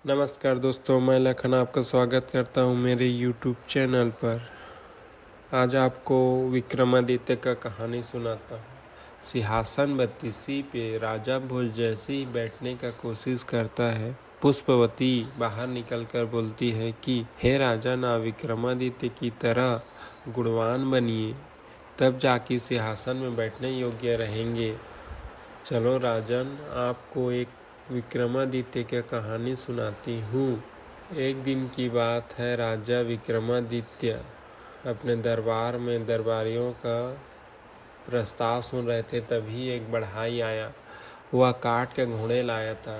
नमस्कार दोस्तों, मैं लखन आपका स्वागत करता हूं मेरे YouTube चैनल पर। आज आपको विक्रमादित्य का कहानी सुनाता हूं। सिंहासन बत्तीसी पे राजा भोज जैसे ही बैठने का कोशिश करता है, पुष्पवती बाहर निकलकर बोलती है कि हे राजा, ना विक्रमादित्य की तरह गुणवान बनिए, तब जाके सिंहासन में बैठने योग्य रहेंगे। चलो राजन, आपको एक विक्रमादित्य की कहानी सुनाती हूँ। एक दिन की बात है, राजा विक्रमादित्य अपने दरबार में दरबारियों का प्रस्ताव सुन रहे थे। तभी एक बढ़ाई आया। वह काठ के घोड़े लाया था।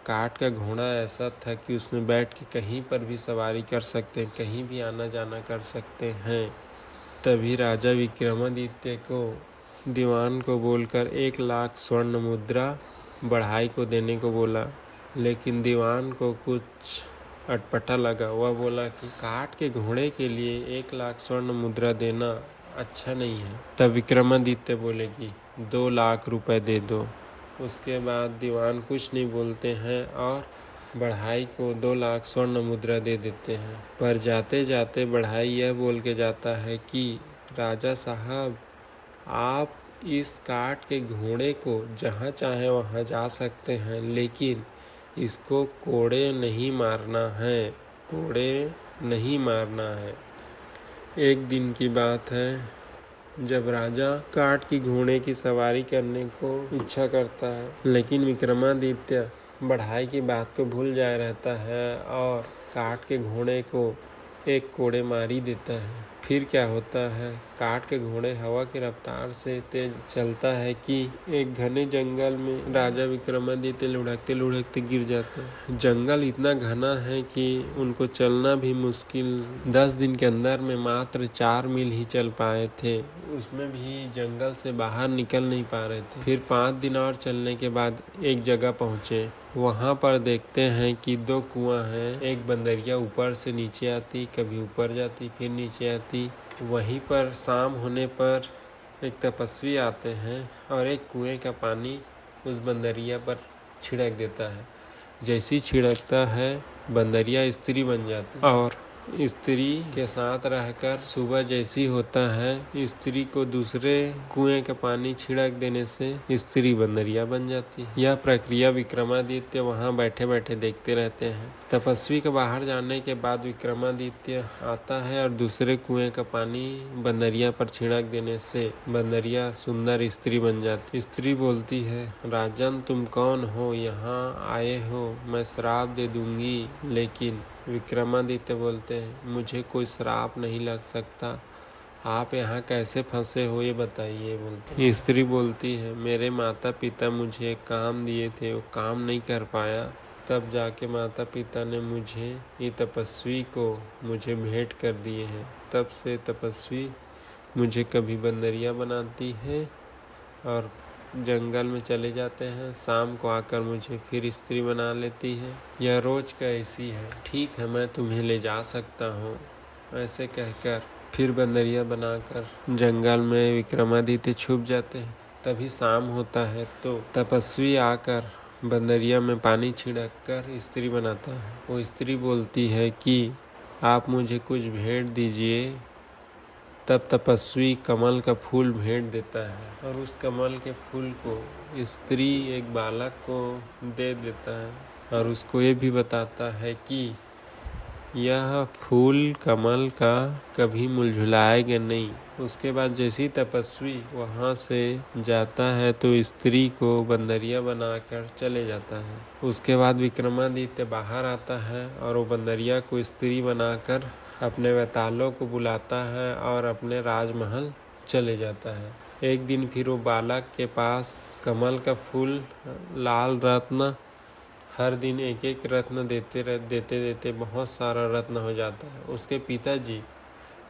काठ का घोड़ा ऐसा था कि उसमें बैठ के कहीं पर भी सवारी कर सकते हैं, कहीं भी आना जाना कर सकते हैं। तभी राजा विक्रमादित्य को दीवान को बोलकर 1,00,000 स्वर्ण मुद्रा बढ़ाई को देने को बोला, लेकिन दीवान को कुछ अटपटा लगा। वह बोला कि काठ के घोड़े के लिए 1,00,000 स्वर्ण मुद्रा देना अच्छा नहीं है। तब विक्रमादित्य बोले कि 2,00,000 रुपए दे दो। उसके बाद दीवान कुछ नहीं बोलते हैं और बढ़ाई को 2,00,000 स्वर्ण मुद्रा दे देते हैं। पर जाते जाते बढ़ाई यह बोल के जाता है कि राजा साहब, आप इस काठ के घोड़े को जहाँ चाहे वहाँ जा सकते हैं, लेकिन इसको कोड़े नहीं मारना है, कोड़े नहीं मारना है। एक दिन की बात है, जब राजा काठ की घोड़े की सवारी करने को इच्छा करता है, लेकिन विक्रमादित्य बढ़ाई की बात को भूल जाया रहता है और काठ के घोड़े को एक कोड़े मारी देता है। फिर क्या होता है, काठ के घोड़े हवा की रफ्तार से तेज चलता है कि एक घने जंगल में राजा विक्रमादित्य लुढ़कते लुढ़कते गिर जाता है। जंगल इतना घना है कि उनको चलना भी मुश्किल। 10 दिन के अंदर में मात्र 4 मील ही चल पाए थे, उसमें भी जंगल से बाहर निकल नहीं पा रहे थे। फिर 5 दिन और चलने के बाद एक जगह पहुँचे। वहाँ पर देखते हैं कि 2 कुआं हैं। एक बंदरिया ऊपर से नीचे आती, कभी ऊपर जाती फिर नीचे आती। वहीं पर शाम होने पर एक तपस्वी आते हैं और एक कुएं का पानी उस बंदरिया पर छिड़क देता है। जैसी छिड़कता है, बंदरिया स्त्री बन जाती है और स्त्री के साथ रहकर सुबह जैसी होता है, स्त्री को दूसरे कुएं का पानी छिड़क देने से स्त्री बंदरिया बन जाती है। यह प्रक्रिया विक्रमादित्य वहां बैठे बैठे देखते रहते हैं। तपस्वी के बाहर जाने के बाद विक्रमादित्य आता है और दूसरे कुएं का पानी बंदरिया पर छिड़क देने से बंदरिया सुंदर स्त्री बन जाती। स्त्री बोलती है, राजन तुम कौन हो, यहाँ आए हो, मैं श्राप दे दूंगी। लेकिन विक्रमादित्य बोलते हैं, मुझे कोई श्राप नहीं लग सकता, आप यहाँ कैसे फंसे हो ये बताइए। बोलते स्त्री बोलती है, मेरे माता पिता मुझे काम दिए थे, वो काम नहीं कर पाया, तब जाके माता पिता ने मुझे ये तपस्वी को मुझे भेंट कर दिए हैं। तब से तपस्वी मुझे कभी बंदरिया बनाती है और जंगल में चले जाते हैं। शाम को आकर मुझे फिर स्त्री बना लेती है। यह रोज का ऐसी है। ठीक है, मैं तुम्हें ले जा सकता हूँ। ऐसे कहकर फिर बंदरिया बनाकर जंगल में विक्रमादित्य छुप जाते हैं। तभी शाम होता है तो तपस्वी आकर बंदरिया में पानी छिड़क कर स्त्री बनाता है। वो स्त्री बोलती है कि आप मुझे कुछ भेंट दीजिए। तब तपस्वी कमल का फूल भेंट देता है और उस कमल के फूल को स्त्री एक बालक को दे देता है और उसको ये भी बताता है कि यह फूल कमल का कभी मुरझाएगा नहीं। उसके बाद जैसे ही तपस्वी वहाँ से जाता है तो स्त्री को बंदरिया बनाकर चले जाता है। उसके बाद विक्रमादित्य बाहर आता है और वो बंदरिया को स्त्री बनाकर अपने वेतालों को बुलाता है और अपने राजमहल चले जाता है। एक दिन फिर वो बालक के पास कमल का फूल, लाल रत्न, हर दिन एक एक रत्न देते देते बहुत सारा रत्न हो जाता है। उसके पिताजी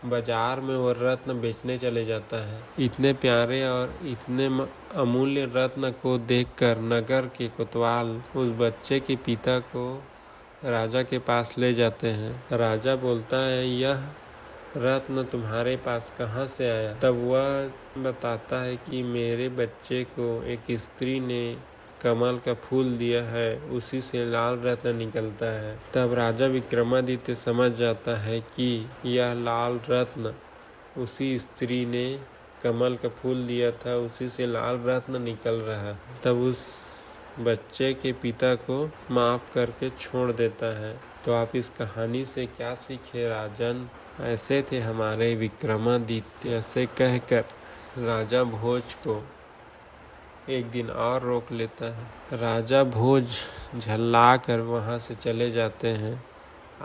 बाजार में वो रत्न बेचने चले जाता है। इतने प्यारे और इतने अमूल्य रत्न को देखकर नगर के कोतवाल उस बच्चे के पिता को राजा के पास ले जाते हैं। राजा बोलता है, यह रत्न तुम्हारे पास कहाँ से आया? तब वह बताता है कि मेरे बच्चे को एक स्त्री ने कमल का फूल दिया है उसी से लाल रत्न निकलता है। तब राजा विक्रमादित्य समझ जाता है कि यह लाल रत्न उसी स्त्री ने कमल का फूल दिया था, उसी से लाल रत्न निकल रहा है। तब उस बच्चे के पिता को माफ करके छोड़ देता है। तो आप इस कहानी से क्या सीखे राजन? ऐसे थे हमारे विक्रमादित्य। ऐसे कहकर राजा भोज को एक दिन और रोक लेता है। राजा भोज झल्ला कर वहाँ से चले जाते हैं।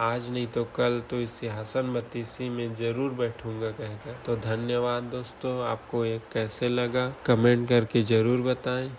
आज नहीं तो कल तो इस सिंहासन बत्तीसी में ज़रूर बैठूंगा कहकर। तो धन्यवाद दोस्तों। आपको ये कैसे लगा कमेंट करके ज़रूर बताएं।